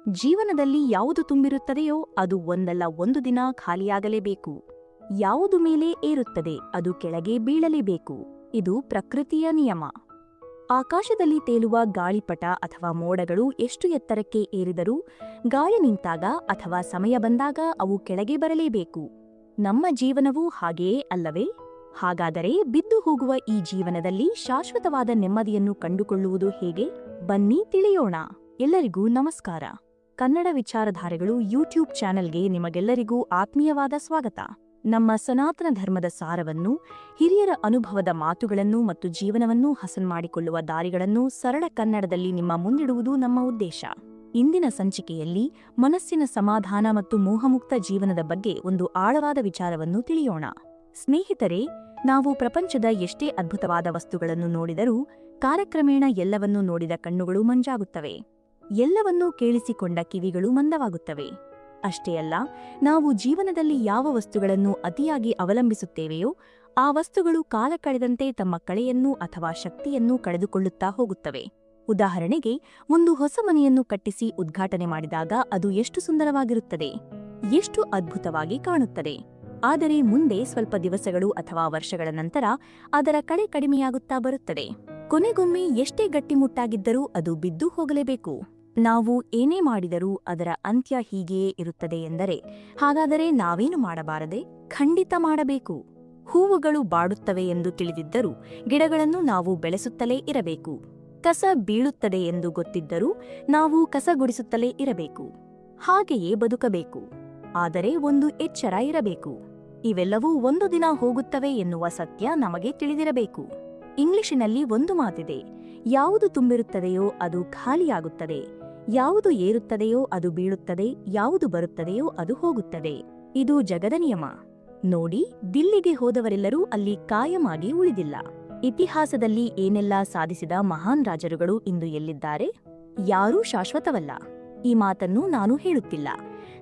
ಜೀವನದಲ್ಲಿ ಯಾವುದು ತುಂಬಿರುತ್ತದೆಯೋ ಅದು ಒಂದಲ್ಲ ಒಂದು ದಿನ ಖಾಲಿಯಾಗಲೇಬೇಕು. ಯಾವುದು ಮೇಲೆ ಏರುತ್ತದೆ ಅದು ಕೆಳಗೆ ಬೀಳಲೇಬೇಕು. ಇದು ಪ್ರಕೃತಿಯ ನಿಯಮ. ಆಕಾಶದಲ್ಲಿ ತೇಲುವ ಗಾಳಿಪಟ ಅಥವಾ ಮೋಡಗಳು ಎಷ್ಟು ಎತ್ತರಕ್ಕೆ ಏರಿದರೂ ಗಾಳಿ ನಿಂತಾಗ ಅಥವಾ ಸಮಯ ಬಂದಾಗ ಅವು ಕೆಳಗೆ ಬರಲೇಬೇಕು. ನಮ್ಮ ಜೀವನವೂ ಹಾಗೆಯೇ ಅಲ್ಲವೇ? ಹಾಗಾದರೆ ಬಿದ್ದು ಹೋಗುವ ಈ ಜೀವನದಲ್ಲಿ ಶಾಶ್ವತವಾದ ನೆಮ್ಮದಿಯನ್ನು ಕಂಡುಕೊಳ್ಳುವುದು ಹೇಗೆ? ಬನ್ನಿ ತಿಳಿಯೋಣ. ಎಲ್ಲರಿಗೂ ನಮಸ್ಕಾರ. ಕನ್ನಡ ವಿಚಾರಧಾರೆಗಳು ಯೂಟ್ಯೂಬ್ ಚಾನೆಲ್ಗೆ ನಿಮಗೆಲ್ಲರಿಗೂ ಆತ್ಮೀಯವಾದ ಸ್ವಾಗತ. ನಮ್ಮ ಸನಾತನ ಧರ್ಮದ ಸಾರವನ್ನು, ಹಿರಿಯರ ಅನುಭವದ ಮಾತುಗಳನ್ನು ಮತ್ತು ಜೀವನವನ್ನು ಹಸನ್ ಮಾಡಿಕೊಳ್ಳುವ ದಾರಿಗಳನ್ನು ಸರಳ ಕನ್ನಡದಲ್ಲಿ ನಿಮ್ಮ ಮುಂದಿಡುವುದು ನಮ್ಮ ಉದ್ದೇಶ. ಇಂದಿನ ಸಂಚಿಕೆಯಲ್ಲಿ ಮನಸ್ಸಿನ ಸಮಾಧಾನ ಮತ್ತು ಮೋಹಮುಕ್ತ ಜೀವನದ ಬಗ್ಗೆ ಒಂದು ಆಳವಾದ ವಿಚಾರವನ್ನು ತಿಳಿಯೋಣ. ಸ್ನೇಹಿತರೆ, ನಾವು ಪ್ರಪಂಚದ ಎಷ್ಟೇ ಅದ್ಭುತವಾದ ವಸ್ತುಗಳನ್ನು ನೋಡಿದರೂ ಕಾಲಕ್ರಮೇಣ ಎಲ್ಲವನ್ನೂ ನೋಡಿದ ಕಣ್ಣುಗಳು ಮಂಜಾಗುತ್ತವೆ. ಎಲ್ಲವನ್ನೂ ಕೇಳಿಸಿಕೊಂಡ ಕಿವಿಗಳು ಮಂದವಾಗುತ್ತವೆ. ಅಷ್ಟೇ ಅಲ್ಲ, ನಾವು ಜೀವನದಲ್ಲಿ ಯಾವ ವಸ್ತುಗಳನ್ನು ಅತಿಯಾಗಿ ಅವಲಂಬಿಸುತ್ತೇವೆಯೋ ಆ ವಸ್ತುಗಳು ಕಾಲ ಕಳೆದಂತೆ ತಮ್ಮ ಕಳೆಯನ್ನು ಅಥವಾ ಶಕ್ತಿಯನ್ನು ಕಳೆದುಕೊಳ್ಳುತ್ತಾ ಹೋಗುತ್ತವೆ. ಉದಾಹರಣೆಗೆ, ಒಂದು ಹೊಸ ಮನೆಯನ್ನು ಕಟ್ಟಿಸಿ ಉದ್ಘಾಟನೆ ಮಾಡಿದಾಗ ಅದು ಎಷ್ಟು ಸುಂದರವಾಗಿರುತ್ತದೆ, ಎಷ್ಟು ಅದ್ಭುತವಾಗಿ ಕಾಣುತ್ತದೆ. ಆದರೆ ಮುಂದೆ ಸ್ವಲ್ಪ ದಿವಸಗಳು ಅಥವಾ ವರ್ಷಗಳ ನಂತರ ಅದರ ಕಳೆ ಕಡಿಮೆಯಾಗುತ್ತಾ ಬರುತ್ತದೆ. ಕೊನೆಗೊಮ್ಮೆ ಎಷ್ಟೇ ಗಟ್ಟಿಮುಟ್ಟಾಗಿದ್ದರೂ ಅದು ಬಿದ್ದು ಹೋಗಲೇಬೇಕು. ನಾವು ಏನೇ ಮಾಡಿದರೂ ಅದರ ಅಂತ್ಯ ಹೀಗೆಯೇ ಇರುತ್ತದೆ ಎಂದರೆ ಹಾಗಾದರೆ ನಾವೇನು ಮಾಡಬಾರದೆ? ಖಂಡಿತ ಮಾಡಬೇಕು. ಹೂವುಗಳು ಬಾಡುತ್ತವೆ ಎಂದು ತಿಳಿದಿದ್ದರೂ ಗಿಡಗಳನ್ನು ನಾವು ಬೆಳೆಸುತ್ತಲೇ ಇರಬೇಕು. ಕಸ ಬೀಳುತ್ತದೆ ಎಂದು ಗೊತ್ತಿದ್ದರೂ ನಾವು ಕಸ ಗುಡಿಸುತ್ತಲೇ ಇರಬೇಕು. ಹಾಗೆಯೇ ಬದುಕಬೇಕು. ಆದರೆ ಒಂದು ಎಚ್ಚರ ಇರಬೇಕು. ಇವೆಲ್ಲವೂ ಒಂದು ದಿನ ಹೋಗುತ್ತವೆ ಎನ್ನುವ ಸತ್ಯ ನಮಗೆ ತಿಳಿದಿರಬೇಕು. ಇಂಗ್ಲಿಷಿನಲ್ಲಿ ಒಂದು ಮಾತಿದೆ, ಯಾವುದು ತುಂಬಿರುತ್ತದೆಯೋ ಅದು ಖಾಲಿಯಾಗುತ್ತದೆ, ಯಾವುದು ಏರುತ್ತದೆಯೋ ಅದು ಬೀಳುತ್ತದೆ, ಯಾವುದು ಬರುತ್ತದೆಯೋ ಅದು ಹೋಗುತ್ತದೆ. ಇದು ಜಗದ ನಿಯಮ. ನೋಡಿ, ದಿಲ್ಲಿಗೆ ಹೋದವರೆಲ್ಲರೂ ಅಲ್ಲಿ ಕಾಯಮಾಗಿ ಉಳಿದಿಲ್ಲ. ಇತಿಹಾಸದಲ್ಲಿ ಏನೆಲ್ಲ ಸಾಧಿಸಿದ ಮಹಾನ್ ರಾಜರುಗಳು ಇಂದು ಎಲ್ಲಿದ್ದಾರೆ? ಯಾರೂ ಶಾಶ್ವತವಲ್ಲ. ಈ ಮಾತನ್ನು ನಾನು ಹೇಳುತ್ತಿಲ್ಲ.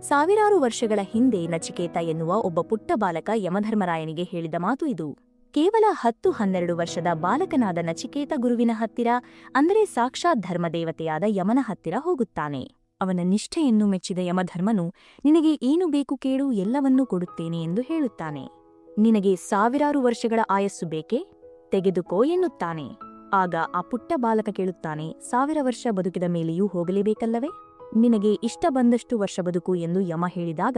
ಸಾವಿರಾರು ವರ್ಷಗಳ ಹಿಂದೆ ನಚಿಕೇತ ಎನ್ನುವ ಒಬ್ಬ ಪುಟ್ಟ ಬಾಲಕ ಯಮಧರ್ಮರಾಯನಿಗೆ ಹೇಳಿದ ಮಾತು ಇದು. ಕೇವಲ 10-12 ವರ್ಷದ ಬಾಲಕನಾದ ನಚಿಕೇತ ಗುರುವಿನ ಹತ್ತಿರ, ಅಂದರೆ ಸಾಕ್ಷಾತ್ ಧರ್ಮದೇವತೆಯಾದ ಯಮನ ಹತ್ತಿರ ಹೋಗುತ್ತಾನೆ. ಅವನ ನಿಷ್ಠೆಯನ್ನು ಮೆಚ್ಚಿದ ಯಮಧರ್ಮನು, ನಿನಗೆ ಏನು ಬೇಕು ಕೇಳು, ಎಲ್ಲವನ್ನೂ ಕೊಡುತ್ತೇನೆ ಎಂದು ಹೇಳುತ್ತಾನೆ. ನಿನಗೆ ಸಾವಿರಾರು ವರ್ಷಗಳ ಆಯಸ್ಸು ಬೇಕೇ? ತೆಗೆದುಕೋ ಎನ್ನುತ್ತಾನೆ. ಆಗ ಆ ಪುಟ್ಟ ಬಾಲಕ ಕೇಳುತ್ತಾನೆ, 1000 ವರ್ಷ ಬದುಕಿದ ಮೇಲೆಯೂ ಹೋಗಲೇಬೇಕಲ್ಲವೇ? ನಿನಗೆ ಇಷ್ಟ ಬಂದಷ್ಟು ವರ್ಷ ಬದುಕು ಎಂದು ಯಮ ಹೇಳಿದಾಗ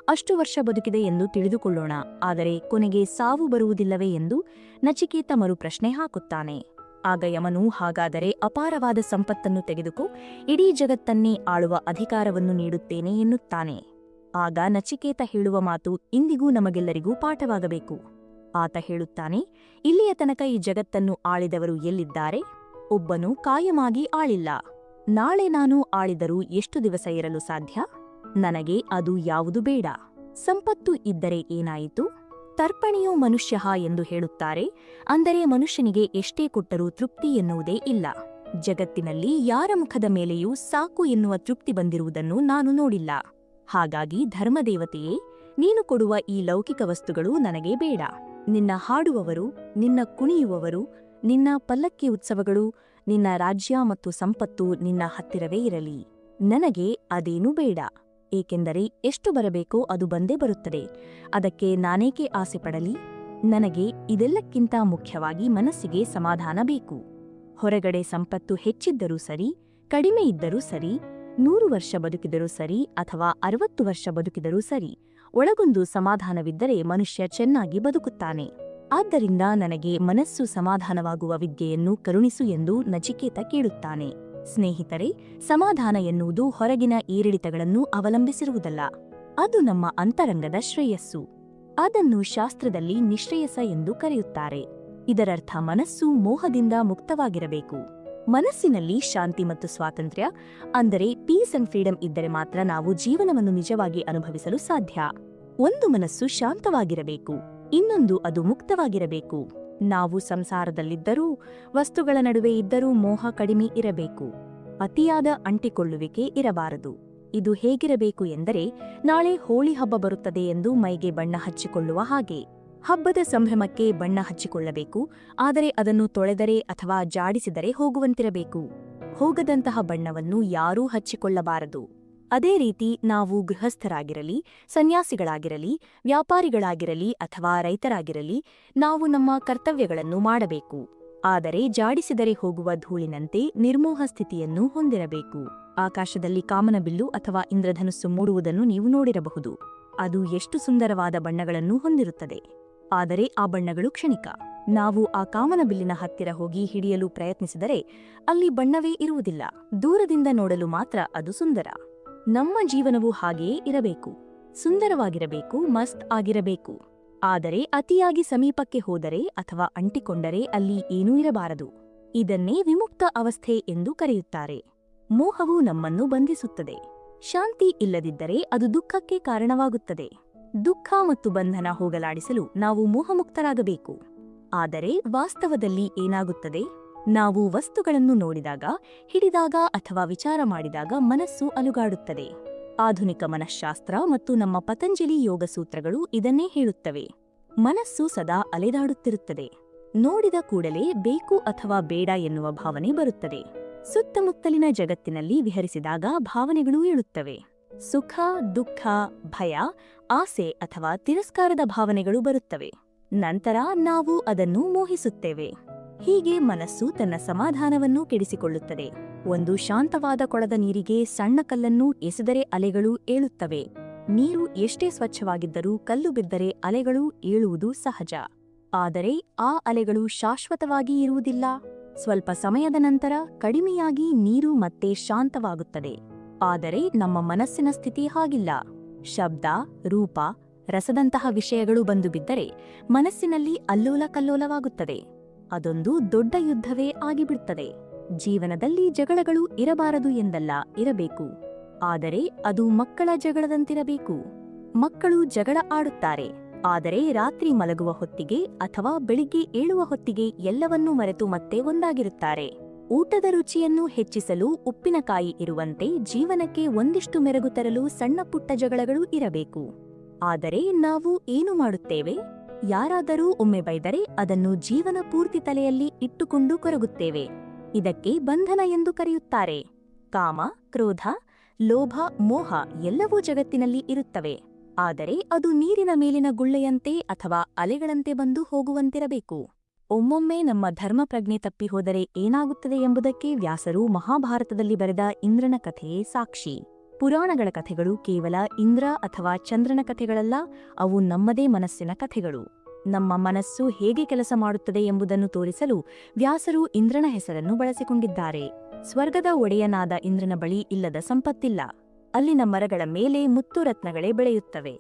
ಅಷ್ಟು ವರ್ಷ ಬದುಕಿದೆ ಎಂದು ತಿಳಿದುಕೊಳ್ಳೋಣ. ಆದರೆ ಕೊನೆಗೆ ಸಾವು ಬರುವುದಿಲ್ಲವೇ ಎಂದು ನಚಿಕೇತ ಮರು ಪ್ರಶ್ನೆ ಹಾಕುತ್ತಾನೆ. ಆಗ ಯಮನು, ಹಾಗಾದರೆ ಅಪಾರವಾದ ಸಂಪತ್ತನ್ನು ತೆಗೆದುಕೋ, ಇಡೀ ಜಗತ್ತನ್ನೇ ಆಳುವ ಅಧಿಕಾರವನ್ನು ನೀಡುತ್ತೇನೆ ಎನ್ನುತ್ತಾನೆ. ಆಗ ನಚಿಕೇತ ಹೇಳುವ ಮಾತು ಇಂದಿಗೂ ನಮಗೆಲ್ಲರಿಗೂ ಪಾಠವಾಗಬೇಕು. ಆತ ಹೇಳುತ್ತಾನೆ, ಇಲ್ಲಿಯ ತನಕ ಈ ಜಗತ್ತನ್ನು ಆಳಿದವರು ಎಲ್ಲಿದ್ದಾರೆ? ಒಬ್ಬನು ಕಾಯಮಾಗಿ ಆಳಿಲ್ಲ. ನಾಳೆ ನಾನು ಆಳಿದರೂ ಎಷ್ಟು ದಿವಸ ಇರಲು ಸಾಧ್ಯ? ನನಗೆ ಅದು ಯಾವುದು ಬೇಡ. ಸಂಪತ್ತು ಇದ್ದರೆ ಏನಾಯಿತು? ತರ್ಪಣಿಯೋ ಮನುಷ್ಯ ಎಂದು ಹೇಳುತ್ತಾರೆ. ಅಂದರೆ ಮನುಷ್ಯನಿಗೆ ಎಷ್ಟೇ ಕೊಟ್ಟರೂ ತೃಪ್ತಿ ಎನ್ನುವುದೇ ಇಲ್ಲ. ಜಗತ್ತಿನಲ್ಲಿ ಯಾರ ಮುಖದ ಮೇಲೆಯೂ ಸಾಕು ಎನ್ನುವ ತೃಪ್ತಿ ಬಂದಿರುವುದನ್ನು ನಾನು ನೋಡಿಲ್ಲ. ಹಾಗಾಗಿ ಧರ್ಮದೇವತೆಯೇ, ನೀನು ಕೊಡುವ ಈ ಲೌಕಿಕ ವಸ್ತುಗಳು ನನಗೆ ಬೇಡ. ನಿನ್ನ ಹಾಡುವವರು, ನಿನ್ನ ಕುಣಿಯುವವರು, ನಿನ್ನ ಪಲ್ಲಕ್ಕಿ ಉತ್ಸವಗಳು, ನಿನ್ನ ರಾಜ್ಯ ಮತ್ತು ಸಂಪತ್ತು ನಿನ್ನ ಹತ್ತಿರವೇ ಇರಲಿ. ನನಗೆ ಅದೇನೂ ಬೇಡ. ಏಕೆಂದರೆ ಎಷ್ಟು ಬರಬೇಕೋ ಅದು ಬಂದೇ ಬರುತ್ತದೆ. ಅದಕ್ಕೆ ನಾನೇಕೆ ಆಸೆ ಪಡಲಿ? ನನಗೆ ಇದೆಲ್ಲಕ್ಕಿಂತ ಮುಖ್ಯವಾಗಿ ಮನಸ್ಸಿಗೆ ಸಮಾಧಾನ ಬೇಕು. ಹೊರಗಡೆ ಸಂಪತ್ತು ಹೆಚ್ಚಿದ್ದರೂ ಸರಿ, ಕಡಿಮೆ ಇದ್ದರೂ ಸರಿ, 100 ವರ್ಷ ಬದುಕಿದರೂ ಸರಿ ಅಥವಾ 60 ವರ್ಷ ಬದುಕಿದರೂ ಸರಿ, ಒಳಗೊಂದು ಸಮಾಧಾನವಿದ್ದರೆ ಮನುಷ್ಯ ಚೆನ್ನಾಗಿ ಬದುಕುತ್ತಾನೆ. ಆದ್ದರಿಂದ ನನಗೆ ಮನಸ್ಸು ಸಮಾಧಾನವಾಗುವ ವಿದ್ಯೆಯನ್ನು ಕರುಣಿಸು ಎಂದು ನಚಿಕೇತ ಕೇಳುತ್ತಾನೆ. ಸ್ನೇಹಿತರೆ, ಸಮಾಧಾನ ಎನ್ನುವುದು ಹೊರಗಿನ ಏರಿಳಿತಗಳನ್ನು ಅವಲಂಬಿಸಿರುವುದಲ್ಲ. ಅದು ನಮ್ಮ ಅಂತರಂಗದ ಶ್ರೇಯಸ್ಸು. ಅದನ್ನು ಶಾಸ್ತ್ರದಲ್ಲಿ ನಿಶ್ರೇಯಸ ಎಂದು ಕರೆಯುತ್ತಾರೆ. ಇದರರ್ಥ ಮನಸ್ಸು ಮೋಹದಿಂದ ಮುಕ್ತವಾಗಿರಬೇಕು. ಮನಸ್ಸಿನಲ್ಲಿ ಶಾಂತಿ ಮತ್ತು ಸ್ವಾತಂತ್ರ್ಯ, ಅಂದರೆ ಪೀಸ್ ಅಂಡ್ ಫ್ರೀಡಂ ಇದ್ದರೆ ಮಾತ್ರ ನಾವು ಜೀವನವನ್ನು ನಿಜವಾಗಿ ಅನುಭವಿಸಲು ಸಾಧ್ಯ. ಒಂದು ಮನಸ್ಸು ಶಾಂತವಾಗಿರಬೇಕು, ಇನ್ನೊಂದು ಅದು ಮುಕ್ತವಾಗಿರಬೇಕು. ನಾವು ಸಂಸಾರದಲ್ಲಿದ್ದರೂ, ವಸ್ತುಗಳ ನಡುವೆ ಇದ್ದರೂ ಮೋಹ ಕಡಿಮೆ ಇರಬೇಕು. ಅತಿಯಾದ ಅಂಟಿಕೊಳ್ಳುವಿಕೆ ಇರಬಾರದು. ಇದು ಹೇಗಿರಬೇಕು ಎಂದರೆ, ನಾಳೆ ಹೋಳಿ ಹಬ್ಬ ಬರುತ್ತದೆ ಎಂದು ಮೈಗೆ ಬಣ್ಣ ಹಚ್ಚಿಕೊಳ್ಳುವ ಹಾಗೆ. ಹಬ್ಬದ ಸಂಭ್ರಮಕ್ಕೆ ಬಣ್ಣ ಹಚ್ಚಿಕೊಳ್ಳಬೇಕು, ಆದರೆ ಅದನ್ನು ತೊಳೆದರೆ ಅಥವಾ ಜಾಡಿಸಿದರೆ ಹೋಗುವಂತಿರಬೇಕು. ಹೋಗದಂತಹ ಬಣ್ಣವನ್ನು ಯಾರೂ ಹಚ್ಚಿಕೊಳ್ಳಬಾರದು. ಅದೇ ರೀತಿ ನಾವು ಗೃಹಸ್ಥರಾಗಿರಲಿ, ಸನ್ಯಾಸಿಗಳಾಗಿರಲಿ, ವ್ಯಾಪಾರಿಗಳಾಗಿರಲಿ ಅಥವಾ ರೈತರಾಗಿರಲಿ, ನಾವು ನಮ್ಮ ಕರ್ತವ್ಯಗಳನ್ನು ಮಾಡಬೇಕು. ಆದರೆ ಜಾಡಿಸಿದರೆ ಹೋಗುವ ಧೂಳಿನಂತೆ ನಿರ್ಮೋಹ ಸ್ಥಿತಿಯನ್ನು ಹೊಂದಿರಬೇಕು. ಆಕಾಶದಲ್ಲಿ ಕಾಮನಬಿಲ್ಲು ಅಥವಾ ಇಂದ್ರಧನುಸ್ಸು ಮೂಡುವುದನ್ನು ನೀವು ನೋಡಿರಬಹುದು. ಅದು ಎಷ್ಟು ಸುಂದರವಾದ ಬಣ್ಣಗಳನ್ನು ಹೊಂದಿರುತ್ತದೆ. ಆದರೆ ಆ ಬಣ್ಣಗಳು ಕ್ಷಣಿಕ. ನಾವು ಆ ಕಾಮನಬಿಲ್ಲಿನ ಹತ್ತಿರ ಹೋಗಿ ಹಿಡಿಯಲು ಪ್ರಯತ್ನಿಸಿದರೆ ಅಲ್ಲಿ ಬಣ್ಣವೇ ಇರುವುದಿಲ್ಲ. ದೂರದಿಂದ ನೋಡಲು ಮಾತ್ರ ಅದು ಸುಂದರ. ನಮ್ಮ ಜೀವನವು ಹಾಗೆಯೇ ಇರಬೇಕು. ಸುಂದರವಾಗಿರಬೇಕು, ಮಸ್ತ್ ಆಗಿರಬೇಕು. ಆದರೆ ಅತಿಯಾಗಿ ಸಮೀಪಕ್ಕೆ ಹೋದರೆ ಅಥವಾ ಅಂಟಿಕೊಂಡರೆ ಅಲ್ಲಿ ಏನೂ ಇರಬಾರದು. ಇದನ್ನೇ ವಿಮುಕ್ತ ಅವಸ್ಥೆ ಎಂದು ಕರೆಯುತ್ತಾರೆ. ಮೋಹವು ನಮ್ಮನ್ನು ಬಂಧಿಸುತ್ತದೆ. ಶಾಂತಿ ಇಲ್ಲದಿದ್ದರೆ ಅದು ದುಃಖಕ್ಕೆ ಕಾರಣವಾಗುತ್ತದೆ. ದುಃಖ ಮತ್ತು ಬಂಧನ ಹೋಗಲಾಡಿಸಲು ನಾವು ಮೋಹಮುಕ್ತರಾಗಬೇಕು. ಆದರೆ ವಾಸ್ತವದಲ್ಲಿ ಏನಾಗುತ್ತದೆ? ನಾವು ವಸ್ತುಗಳನ್ನು ನೋಡಿದಾಗ, ಹಿಡಿದಾಗ ಅಥವಾ ವಿಚಾರ ಮಾಡಿದಾಗ ಮನಸ್ಸು ಅಲುಗಾಡುತ್ತದೆ. ಆಧುನಿಕ ಮನಃಶಾಸ್ತ್ರ ಮತ್ತು ನಮ್ಮ ಪತಂಜಲಿ ಯೋಗ ಸೂತ್ರಗಳು ಇದನ್ನೇ ಹೇಳುತ್ತವೆ. ಮನಸ್ಸು ಸದಾ ಅಲೆದಾಡುತ್ತಿರುತ್ತದೆ. ನೋಡಿದ ಕೂಡಲೇ ಬೇಕು ಅಥವಾ ಬೇಡ ಎನ್ನುವ ಭಾವನೆ ಬರುತ್ತದೆ. ಸುತ್ತಮುತ್ತಲಿನ ಜಗತ್ತಿನಲ್ಲಿ ವಿಹರಿಸಿದಾಗ ಭಾವನೆಗಳು ಏಳುತ್ತವೆ. ಸುಖ, ದುಃಖ, ಭಯ, ಆಸೆ ಅಥವಾ ತಿರಸ್ಕಾರದ ಭಾವನೆಗಳು ಬರುತ್ತವೆ. ನಂತರ ನಾವು ಅದನ್ನು ಮೋಹಿಸುತ್ತೇವೆ. ಹೀಗೆ ಮನಸ್ಸು ತನ್ನ ಸಮಾಧಾನವನ್ನು ಕೆಡಿಸಿಕೊಳ್ಳುತ್ತದೆ. ಒಂದು ಶಾಂತವಾದ ಕೊಳದ ನೀರಿಗೆ ಸಣ್ಣ ಕಲ್ಲನ್ನು ಎಸೆದರೆ ಅಲೆಗಳು ಏಳುತ್ತವೆ. ನೀರು ಎಷ್ಟೇ ಸ್ವಚ್ಛವಾಗಿದ್ದರೂ ಕಲ್ಲು ಬಿದ್ದರೆ ಅಲೆಗಳು ಏಳುವುದು ಸಹಜ. ಆದರೆ ಆ ಅಲೆಗಳು ಶಾಶ್ವತವಾಗಿ ಇರುವುದಿಲ್ಲ. ಸ್ವಲ್ಪ ಸಮಯದ ನಂತರ ಕಡಿಮೆಯಾಗಿ ನೀರು ಮತ್ತೆ ಶಾಂತವಾಗುತ್ತದೆ. ಆದರೆ ನಮ್ಮ ಮನಸ್ಸಿನ ಸ್ಥಿತಿ ಹಾಗಿಲ್ಲ. ಶಬ್ದ, ರೂಪ, ರಸದಂತಹ ವಿಷಯಗಳು ಬಂದು ಬಿದ್ದರೆ ಮನಸ್ಸಿನಲ್ಲಿ ಅಲ್ಲೋಲ ಕಲ್ಲೋಲವಾಗುತ್ತದೆ. ಅದೊಂದು ದೊಡ್ಡ ಯುದ್ಧವೇ ಆಗಿಬಿಡುತ್ತದೆ. ಜೀವನದಲ್ಲಿ ಜಗಳಗಳು ಇರಬಾರದು ಎಂದಲ್ಲ, ಇರಬೇಕು. ಆದರೆ ಅದು ಮಕ್ಕಳ ಜಗಳದಂತಿರಬೇಕು. ಮಕ್ಕಳು ಜಗಳ ಆಡುತ್ತಾರೆ. ಆದರೆ ರಾತ್ರಿ ಮಲಗುವ ಹೊತ್ತಿಗೆ ಅಥವಾ ಬೆಳಿಗ್ಗೆ ಏಳುವ ಹೊತ್ತಿಗೆ ಎಲ್ಲವನ್ನೂ ಮರೆತು ಮತ್ತೆ ಒಂದಾಗಿರುತ್ತಾರೆ. ಊಟದ ರುಚಿಯನ್ನು ಹೆಚ್ಚಿಸಲು ಉಪ್ಪಿನಕಾಯಿ ಇರುವಂತೆ ಜೀವನಕ್ಕೆ ಒಂದಿಷ್ಟು ಮೆರುಗು ತರಲು ಸಣ್ಣ ಪುಟ್ಟ ಜಗಳಗಳು ಇರಬೇಕು. ಆದರೆ ನಾವು ಏನು ಮಾಡುತ್ತೇವೆ? ಯಾರಾದರೂ ಒಮ್ಮೆ ಬೈದರೆ ಅದನ್ನು ಜೀವನ ಪೂರ್ತಿ ತಲೆಯಲ್ಲಿ ಇಟ್ಟುಕೊಂಡು ಕೊರಗುತ್ತೇವೆ. ಇದಕ್ಕೆ ಬಂಧನ ಎಂದು ಕರೆಯುತ್ತಾರೆ. ಕಾಮ, ಕ್ರೋಧ, ಲೋಭ, ಮೋಹ ಎಲ್ಲವೂ ಜಗತ್ತಿನಲ್ಲಿ ಇರುತ್ತವೆ. ಆದರೆ ಅದು ನೀರಿನ ಮೇಲಿನ ಗುಳ್ಳೆಯಂತೆ ಅಥವಾ ಅಲೆಗಳಂತೆ ಬಂದು ಹೋಗುವಂತಿರಬೇಕು. ಒಮ್ಮೊಮ್ಮೆ ನಮ್ಮ ಧರ್ಮ ಪ್ರಜ್ಞೆ ತಪ್ಪಿ ಹೋದರೆ ಏನಾಗುತ್ತದೆ ಎಂಬುದಕ್ಕೆ ವ್ಯಾಸರು ಮಹಾಭಾರತದಲ್ಲಿ ಬರೆದ ಇಂದ್ರನ ಕಥೆಯೇ ಸಾಕ್ಷಿ. ಪುರಾಣಗಳ ಕಥೆಗಳು ಕೇವಲ ಇಂದ್ರ ಅಥವಾ ಚಂದ್ರನ ಕಥೆಗಳಲ್ಲ, ಅವು ನಮ್ಮದೇ ಮನಸ್ಸಿನ ಕಥೆಗಳು. ನಮ್ಮ ಮನಸ್ಸು ಹೇಗೆ ಕೆಲಸ ಮಾಡುತ್ತದೆ ಎಂಬುದನ್ನು ತೋರಿಸಲು ವ್ಯಾಸರು ಇಂದ್ರನ ಹೆಸರನ್ನು ಬಳಸಿಕೊಂಡಿದ್ದಾರೆ. ಸ್ವರ್ಗದ ಒಡೆಯನಾದ ಇಂದ್ರನ ಬಳಿ ಇಲ್ಲದ ಸಂಪತ್ತಿಲ್ಲ. ಅಲ್ಲಿನ ಮರಗಳ ಮೇಲೆ ಮುತ್ತು ರತ್ನಗಳೇ ಬೆಳೆಯುತ್ತವೆ.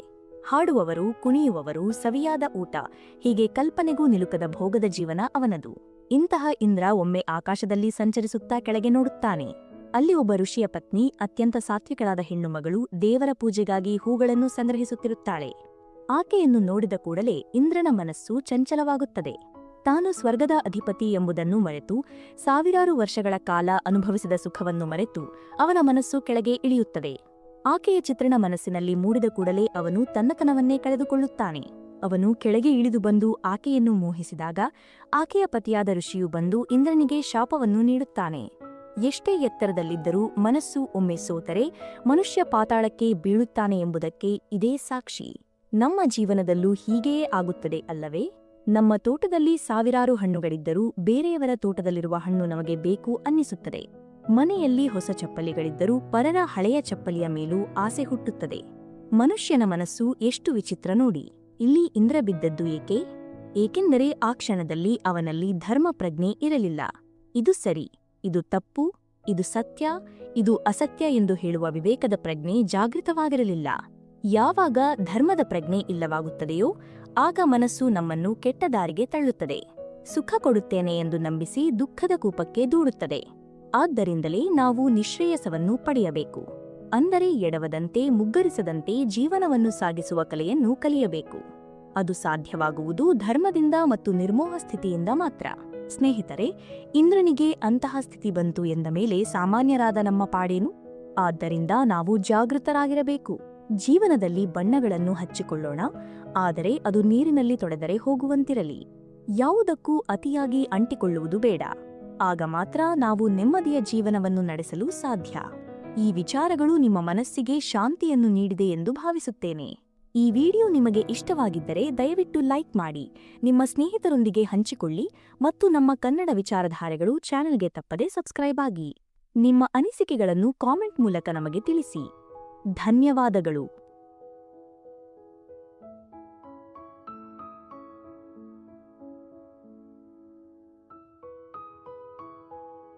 ಹಾಡುವವರು, ಕುಣಿಯುವವರು, ಸವಿಯಾದ ಊಟ, ಹೀಗೆ ಕಲ್ಪನೆಗೂ ನಿಲುಕದ ಭೋಗದ ಜೀವನ ಅವನದು. ಇಂತಹ ಇಂದ್ರ ಒಮ್ಮೆ ಆಕಾಶದಲ್ಲಿ ಸಂಚರಿಸುತ್ತಾ ಕೆಳಗೆ ನೋಡುತ್ತಾನೆ. ಅಲ್ಲಿ ಒಬ್ಬ ಋಷಿಯ ಪತ್ನಿ, ಅತ್ಯಂತ ಸಾತ್ವಿಕಳಾದ ಹೆಣ್ಣು ಮಗಳು ದೇವರ ಪೂಜೆಗಾಗಿ ಹೂಗಳನ್ನು ಸಂಗ್ರಹಿಸುತ್ತಿರುತ್ತಾಳೆ. ಆಕೆಯನ್ನು ನೋಡಿದ ಕೂಡಲೇ ಇಂದ್ರನ ಮನಸ್ಸು ಚಂಚಲವಾಗುತ್ತದೆ. ತಾನು ಸ್ವರ್ಗದ ಅಧಿಪತಿ ಎಂಬುದನ್ನು ಮರೆತು, ಸಾವಿರಾರು ವರ್ಷಗಳ ಕಾಲ ಅನುಭವಿಸಿದ ಸುಖವನ್ನು ಮರೆತು ಅವನ ಮನಸ್ಸು ಕೆಳಗೆ ಇಳಿಯುತ್ತದೆ. ಆಕೆಯ ಚಿತ್ರಣ ಮನಸ್ಸಿನಲ್ಲಿ ಮೂಡಿದ ಕೂಡಲೇ ಅವನು ತನ್ನತನವನ್ನೇ ಕಳೆದುಕೊಳ್ಳುತ್ತಾನೆ. ಅವನು ಕೆಳಗೆ ಇಳಿದು ಬಂದು ಆಕೆಯನ್ನು ಮೋಹಿಸಿದಾಗ ಆಕೆಯ ಪತಿಯಾದ ಋಷಿಯು ಬಂದು ಇಂದ್ರನಿಗೆ ಶಾಪವನ್ನು ನೀಡುತ್ತಾನೆ. ಎಷ್ಟೇ ಎತ್ತರದಲ್ಲಿದ್ದರೂ ಮನಸ್ಸು ಒಮ್ಮೆ ಸೋತರೆ ಮನುಷ್ಯ ಪಾತಾಳಕ್ಕೆ ಬೀಳುತ್ತಾನೆ ಎಂಬುದಕ್ಕೆ ಇದೇ ಸಾಕ್ಷಿ. ನಮ್ಮ ಜೀವನದಲ್ಲೂ ಹೀಗೆಯೇ ಆಗುತ್ತದೆ ಅಲ್ಲವೇ? ನಮ್ಮ ತೋಟದಲ್ಲಿ ಸಾವಿರಾರು ಹಣ್ಣುಗಳಿದ್ದರೂ ಬೇರೆಯವರ ತೋಟದಲ್ಲಿರುವ ಹಣ್ಣು ನಮಗೆ ಬೇಕು ಅನ್ನಿಸುತ್ತದೆ. ಮನೆಯಲ್ಲಿ ಹೊಸ ಚಪ್ಪಲಿಗಳಿದ್ದರೂ ಪರರ ಹಳೆಯ ಚಪ್ಪಲಿಯ ಮೇಲೂ ಆಸೆ ಹುಟ್ಟುತ್ತದೆ. ಮನುಷ್ಯನ ಮನಸ್ಸು ಎಷ್ಟು ವಿಚಿತ್ರ ನೋಡಿ. ಇಲ್ಲಿ ಇಂದ್ರ ಬಿದ್ದದ್ದು ಏಕೆ? ಏಕೆಂದರೆ ಆ ಕ್ಷಣದಲ್ಲಿ ಅವನಲ್ಲಿ ಧರ್ಮ ಪ್ರಜ್ಞೆ ಇರಲಿಲ್ಲ. ಇದು ಸರಿ, ಇದು ತಪ್ಪು, ಇದು ಸತ್ಯ, ಇದು ಅಸತ್ಯ ಎಂದು ಹೇಳುವ ವಿವೇಕದ ಪ್ರಜ್ಞೆ ಜಾಗೃತವಾಗಿರಲಿಲ್ಲ. ಯಾವಾಗ ಧರ್ಮದ ಪ್ರಜ್ಞೆ ಇಲ್ಲವಾಗುತ್ತದೆಯೋ ಆಗ ಮನಸ್ಸು ನಮ್ಮನ್ನು ಕೆಟ್ಟ ದಾರಿಗೆ ತಳ್ಳುತ್ತದೆ. ಸುಖ ಕೊಡುತ್ತೇನೆ ಎಂದು ನಂಬಿಸಿ ದುಃಖದ ಕೂಪಕ್ಕೆ ದೂಡುತ್ತದೆ. ಆದ್ದರಿಂದಲೇ ನಾವು ನಿಶ್ರೇಯಸವನ್ನು ಪಡೆಯಬೇಕು. ಅಂದರೆ ಎಡವದಂತೆ, ಮುಗ್ಗರಿಸದಂತೆ ಜೀವನವನ್ನು ಸಾಗಿಸುವ ಕಲೆಯನ್ನು ಕಲಿಯಬೇಕು. ಅದು ಸಾಧ್ಯವಾಗುವುದು ಧರ್ಮದಿಂದ ಮತ್ತು ನಿರ್ಮೋಹ ಸ್ಥಿತಿಯಿಂದ ಮಾತ್ರ. ಸ್ನೇಹಿತರೆ, ಇಂದ್ರನಿಗೆ ಅಂತಹ ಸ್ಥಿತಿ ಬಂತು ಎಂದ ಮೇಲೆ ಸಾಮಾನ್ಯರಾದ ನಮ್ಮ ಪಾಡೇನು? ಆದ್ದರಿಂದ ನಾವು ಜಾಗೃತರಾಗಿರಬೇಕು. ಜೀವನದಲ್ಲಿ ಬಣ್ಣಗಳನ್ನು ಹಚ್ಚಿಕೊಳ್ಳೋಣ, ಆದರೆ ಅದು ನೀರಿನಲ್ಲಿ ತೊಳೆದರೆ ಹೋಗುವಂತಿರಲಿ. ಯಾವುದಕ್ಕೂ ಅತಿಯಾಗಿ ಅಂಟಿಕೊಳ್ಳುವುದು ಬೇಡ. ಆಗ ಮಾತ್ರ ನಾವು ನೆಮ್ಮದಿಯ ಜೀವನವನ್ನು ನಡೆಸಲು ಸಾಧ್ಯ. ಈ ವಿಚಾರಗಳು ನಿಮ್ಮ ಮನಸ್ಸಿಗೆ ಶಾಂತಿಯನ್ನು ನೀಡಿದೆ ಎಂದು ಭಾವಿಸುತ್ತೇನೆ. ಈ ವಿಡಿಯೋ ನಿಮಗೆ ಇಷ್ಟವಾಗಿದ್ದರೆ ದಯವಿಟ್ಟು ಲೈಕ್ ಮಾಡಿ, ನಿಮ್ಮ ಸ್ನೇಹಿತರೊಂದಿಗೆ ಹಂಚಿಕೊಳ್ಳಿ ಮತ್ತು ನಮ್ಮ ಕನ್ನಡ ವಿಚಾರಧಾರೆಗಳು ಚಾನೆಲ್ಗೆ ತಪ್ಪದೆ ಸಬ್ಸ್ಕ್ರೈಬ್ ಆಗಿ. ನಿಮ್ಮ ಅನಿಸಿಕೆಗಳನ್ನು ಕಾಮೆಂಟ್ ಮೂಲಕ ನಮಗೆ ತಿಳಿಸಿ. ಧನ್ಯವಾದಗಳು.